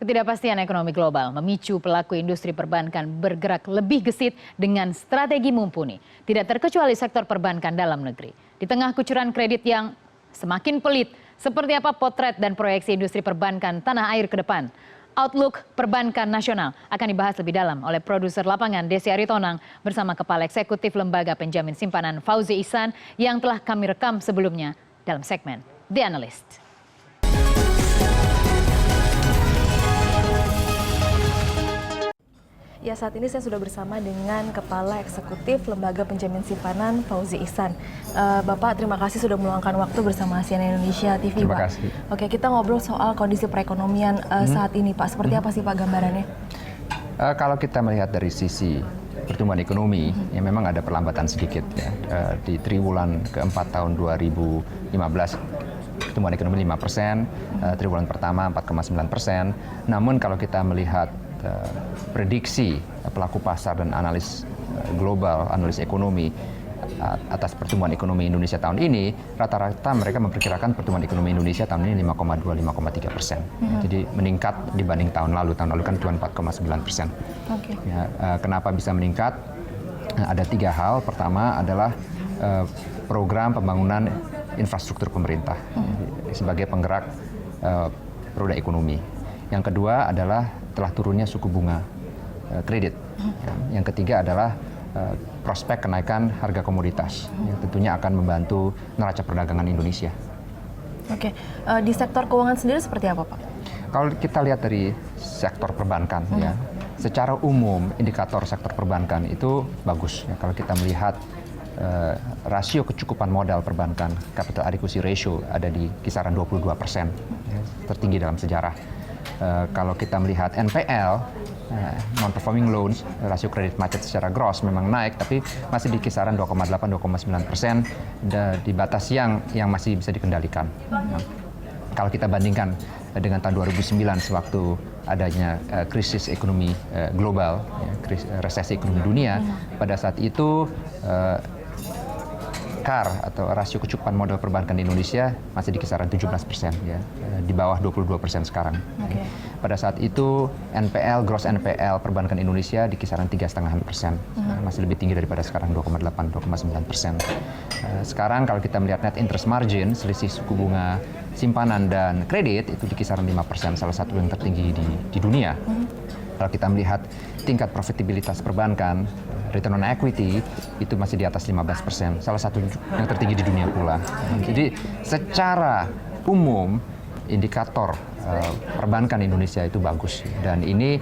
Ketidakpastian ekonomi global memicu pelaku industri perbankan bergerak lebih gesit dengan strategi mumpuni. Tidak terkecuali sektor perbankan dalam negeri. Di tengah kucuran kredit yang semakin pelit, seperti apa potret dan proyeksi industri perbankan tanah air ke depan? Outlook perbankan nasional akan dibahas lebih dalam oleh produser lapangan Desi Aritonang bersama Kepala Eksekutif Lembaga Penjamin Simpanan Fauzi Ihsan yang telah kami rekam sebelumnya dalam segmen The Analyst. Ya, saat ini saya sudah bersama dengan Kepala Eksekutif Lembaga Penjamin Simpanan Fauzi Ihsan. Bapak, terima kasih sudah meluangkan waktu bersama CNN Indonesia TV, terima Pak. Kasih. Oke, kita ngobrol soal kondisi perekonomian saat ini, Pak. Seperti apa sih, Pak, gambarannya? Kalau kita melihat dari sisi pertumbuhan ekonomi, ya memang ada perlambatan sedikit ya. Di triwulan keempat tahun 2015, pertumbuhan ekonomi 5%, triwulan pertama 4,9%. Namun kalau kita melihat prediksi pelaku pasar dan analis global, analis ekonomi atas pertumbuhan ekonomi Indonesia tahun ini, rata-rata mereka memperkirakan pertumbuhan ekonomi Indonesia tahun ini 5,2-5,3%. Jadi meningkat dibanding tahun lalu. Tahun lalu kan cuma 4,9%. Okay. Ya, kenapa bisa meningkat? Ada 3 hal. Pertama adalah program pembangunan infrastruktur pemerintah sebagai penggerak roda ekonomi. Yang kedua adalah telah turunnya suku bunga kredit. Yang ketiga adalah prospek kenaikan harga komoditas yang tentunya akan membantu neraca perdagangan Indonesia. Oke, di sektor keuangan sendiri seperti apa, Pak? Kalau kita lihat dari sektor perbankan, ya, secara umum indikator sektor perbankan itu bagus. Ya, kalau kita melihat rasio kecukupan modal perbankan, capital adequacy ratio ada di kisaran 22%, ya, tertinggi dalam sejarah. Kalau kita melihat NPL, non-performing loans, rasio kredit macet secara gross memang naik, tapi masih di kisaran 2,8-2,9%, di batas yang masih bisa dikendalikan. Kalau kita bandingkan dengan tahun 2009 sewaktu adanya krisis ekonomi global, resesi ekonomi dunia, pada saat itu CAR atau rasio kecukupan modal perbankan di Indonesia masih di kisaran 17%, ya, di bawah 22% sekarang. Okay. Pada saat itu NPL, gross NPL perbankan Indonesia di kisaran 3,5%, masih lebih tinggi daripada sekarang 2,8-2,9%. Sekarang kalau kita melihat net interest margin, selisih suku bunga simpanan dan kredit itu di kisaran 5%, salah satu yang tertinggi di dunia. Kalau kita melihat tingkat profitabilitas perbankan, return on equity itu masih di atas 15%, salah satu yang tertinggi di dunia pula. Jadi secara umum indikator perbankan Indonesia itu bagus, dan ini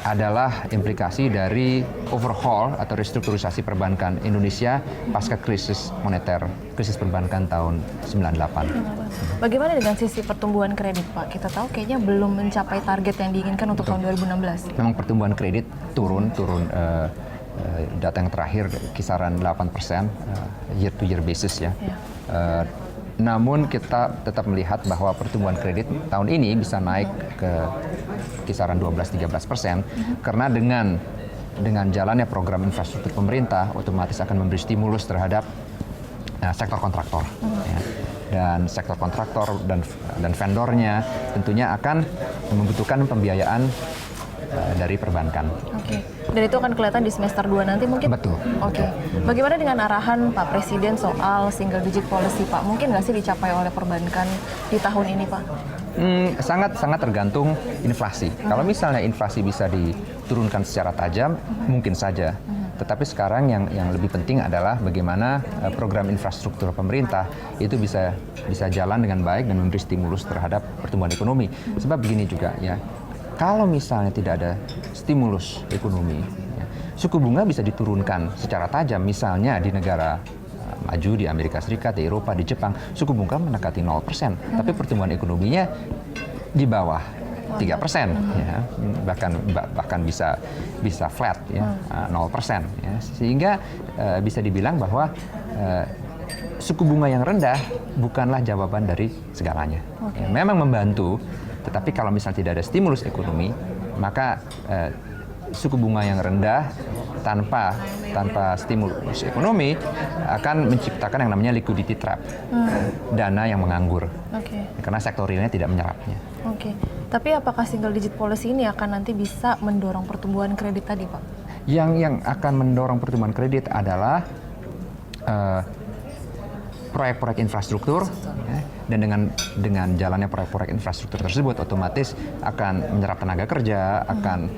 adalah implikasi dari overhaul atau restrukturisasi perbankan Indonesia pasca krisis moneter, krisis perbankan tahun 98. Bagaimana dengan sisi pertumbuhan kredit, Pak? Kita tahu kayaknya belum mencapai target yang diinginkan untuk tahun 2016. Memang pertumbuhan kredit turun data yang terakhir kisaran 8% year to year basis, ya. Namun kita tetap melihat bahwa pertumbuhan kredit tahun ini bisa naik ke kisaran 12-13%, karena dengan jalannya program infrastruktur pemerintah otomatis akan memberi stimulus terhadap sektor kontraktor, ya. Dan sektor kontraktor dan vendornya tentunya akan membutuhkan pembiayaan dari perbankan. Oke. Dan itu akan kelihatan di semester 2 nanti mungkin? Betul. Oke. Bagaimana dengan arahan Pak Presiden soal single digit policy, Pak? Mungkin nggak sih dicapai oleh perbankan di tahun ini, Pak? Sangat tergantung inflasi. Kalau misalnya inflasi bisa diturunkan secara tajam, mungkin saja. Tetapi sekarang yang lebih penting adalah bagaimana program infrastruktur pemerintah itu bisa jalan dengan baik dan memberi stimulus terhadap pertumbuhan ekonomi. Sebab begini juga, ya. Kalau misalnya tidak ada stimulus ekonomi, ya, suku bunga bisa diturunkan secara tajam. Misalnya di negara maju, di Amerika Serikat, di Eropa, di Jepang, suku bunga mendekati 0%, tapi pertumbuhan ekonominya di bawah 3%, ya, bahkan bisa flat, ya, 0%, ya. Sehingga bisa dibilang bahwa suku bunga yang rendah bukanlah jawaban dari segalanya. Ya, memang membantu. Tetapi kalau misalnya tidak ada stimulus ekonomi, maka suku bunga yang rendah tanpa stimulus ekonomi akan menciptakan yang namanya liquidity trap, dana yang menganggur, karena sektor realnya tidak menyerapnya. Oke. Tapi apakah single digit policy ini akan nanti bisa mendorong pertumbuhan kredit tadi, Pak? Yang akan mendorong pertumbuhan kredit adalah proyek-proyek infrastruktur, ya, dan dengan jalannya proyek-proyek infrastruktur tersebut otomatis akan menyerap tenaga kerja, akan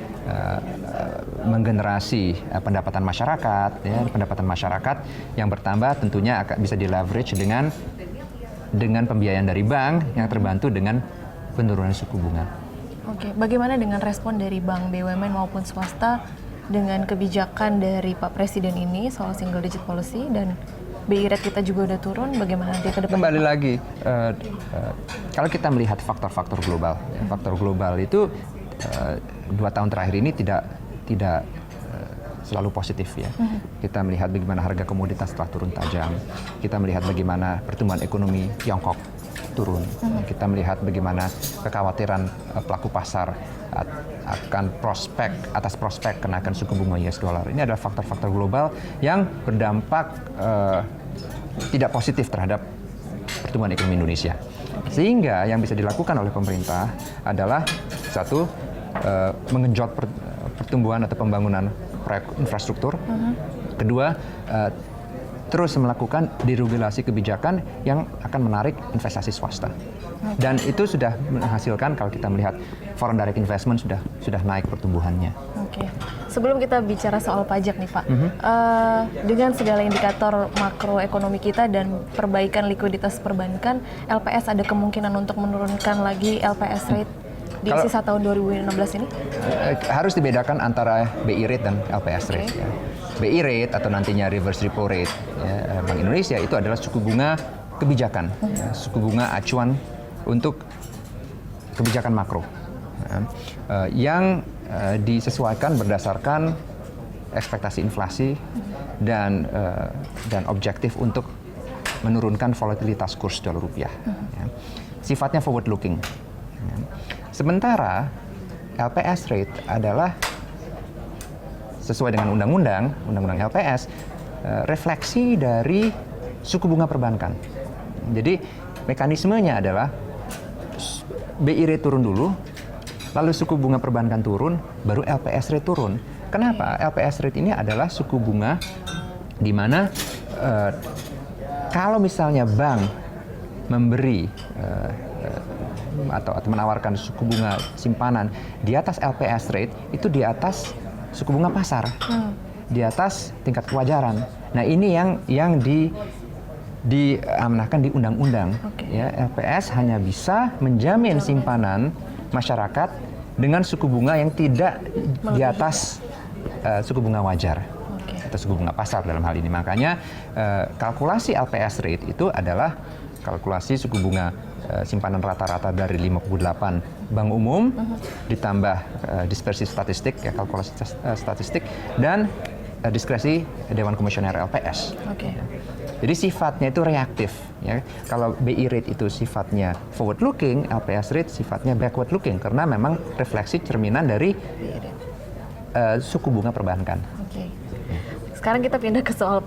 menggenerasi pendapatan masyarakat, ya, pendapatan masyarakat yang bertambah tentunya akan bisa di-leverage dengan pembiayaan dari bank yang terbantu dengan penurunan suku bunga. Oke, bagaimana dengan respon dari bank BUMN maupun swasta dengan kebijakan dari Pak Presiden ini soal single digit policy dan BI rate kita juga udah turun, bagaimana nanti ke depan? Kembali lagi, kalau kita melihat faktor-faktor global, ya, faktor global itu 2 tahun terakhir ini tidak selalu positif ya. Kita melihat bagaimana harga komoditas telah turun tajam. Kita melihat bagaimana pertumbuhan ekonomi Tiongkok turun. Kita melihat bagaimana kekhawatiran pelaku pasar akan atas prospek kenaikan suku bunga US dollar. Ini adalah faktor-faktor global yang berdampak tidak positif terhadap pertumbuhan ekonomi Indonesia. Sehingga yang bisa dilakukan oleh pemerintah adalah satu, mengenjot pertumbuhan atau pembangunan proyek infrastruktur. Kedua, terus melakukan deregulasi kebijakan yang akan menarik investasi swasta. Dan itu sudah menghasilkan, kalau kita melihat foreign direct investment sudah naik pertumbuhannya. Oke. Sebelum kita bicara soal pajak nih Pak, dengan segala indikator makroekonomi kita dan perbaikan likuiditas perbankan, LPS ada kemungkinan untuk menurunkan lagi LPS rate di sisa tahun 2016 ini? Harus dibedakan antara BI rate dan LPS rate. Ya. BI rate atau nantinya reverse repo rate, ya, Bank Indonesia itu adalah suku bunga kebijakan, ya, suku bunga acuan untuk kebijakan makro, ya, yang disesuaikan berdasarkan ekspektasi inflasi dan objektif untuk menurunkan volatilitas kurs dolar rupiah. Ya. Sifatnya forward looking. Ya. Sementara LPS rate adalah sesuai dengan undang-undang LPS, refleksi dari suku bunga perbankan. Jadi mekanismenya adalah BI rate turun dulu, lalu suku bunga perbankan turun, baru LPS rate turun. Kenapa? LPS rate ini adalah suku bunga di mana kalau misalnya bank memberi atau menawarkan suku bunga simpanan di atas LPS rate, itu di atas suku bunga pasar, di atas tingkat kewajaran. Nah ini yang diamanahkan di undang-undang. Ya, LPS hanya bisa menjamin simpanan masyarakat dengan suku bunga yang tidak di atas suku bunga wajar atau suku bunga pasar dalam hal ini. Makanya kalkulasi LPS rate itu adalah kalkulasi suku bunga simpanan rata-rata dari 58 bank umum ditambah dispersi statistik, ya, kalkulasi statistik, dan diskresi Dewan Komisioner LPS. Jadi sifatnya itu reaktif. Ya. Kalau BI rate itu sifatnya forward looking, LPS rate sifatnya backward looking karena memang refleksi cerminan dari suku bunga perbankan. Sekarang kita pindah ke soal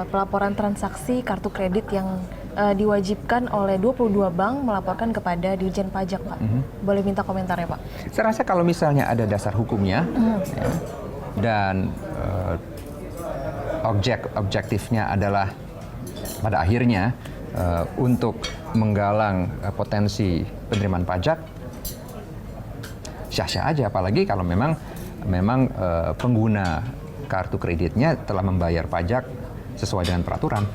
pelaporan transaksi kartu kredit yang diwajibkan oleh 22 bank melaporkan kepada Dirjen Pajak, Pak. Boleh minta komentarnya, Pak? Saya rasa kalau misalnya ada dasar hukumnya, ya, dan objektifnya adalah pada akhirnya untuk menggalang potensi penerimaan pajak, syah-syah aja. Apalagi kalau memang pengguna kartu kreditnya telah membayar pajak sesuai dengan peraturan.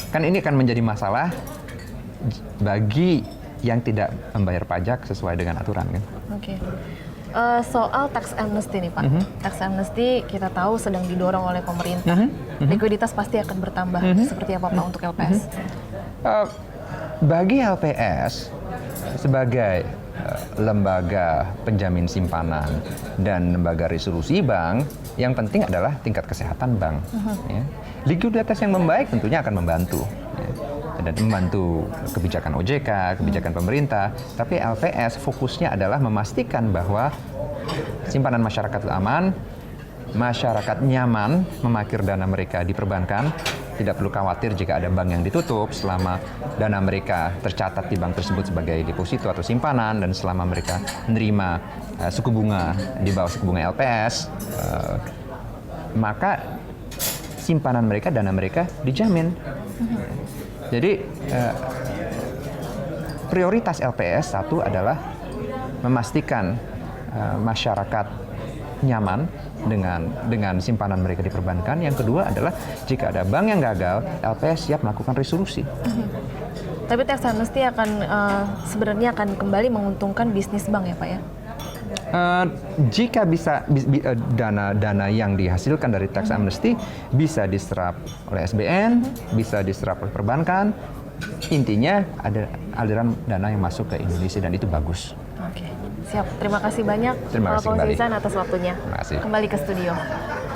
Kan ini akan menjadi masalah bagi yang tidak membayar pajak sesuai dengan aturan, kan? Soal tax amnesty nih Pak, tax amnesty kita tahu sedang didorong oleh pemerintah. Likuiditas pasti akan bertambah. Seperti apa Pak untuk LPS? Bagi LPS sebagai lembaga penjamin simpanan dan lembaga resolusi bank, yang penting adalah tingkat kesehatan bank. Ya. Likuiditas yang membaik tentunya akan membantu. Ya. Dan membantu kebijakan OJK, kebijakan pemerintah. Tapi LPS fokusnya adalah memastikan bahwa simpanan masyarakat aman, masyarakat nyaman memakir dana mereka di perbankan, tidak perlu khawatir jika ada bank yang ditutup selama dana mereka tercatat di bank tersebut sebagai deposito atau simpanan, dan selama mereka menerima suku bunga di bawah suku bunga LPS, maka simpanan mereka, dana mereka dijamin. Jadi prioritas LPS satu adalah memastikan masyarakat nyaman dengan simpanan mereka di perbankan. Yang kedua adalah jika ada bank yang gagal, LPS siap melakukan resolusi. Tapi tax amnesty akan sebenarnya akan kembali menguntungkan bisnis bank ya Pak ya? Jika dana yang dihasilkan dari tax amnesty bisa diserap oleh SBN, bisa diserap oleh perbankan, intinya ada aliran dana yang masuk ke Indonesia dan itu bagus. Oke, siap. Terima kasih banyak Terima kasih Pak kembali Fauzan atas waktunya. Terima kasih. Kembali ke studio.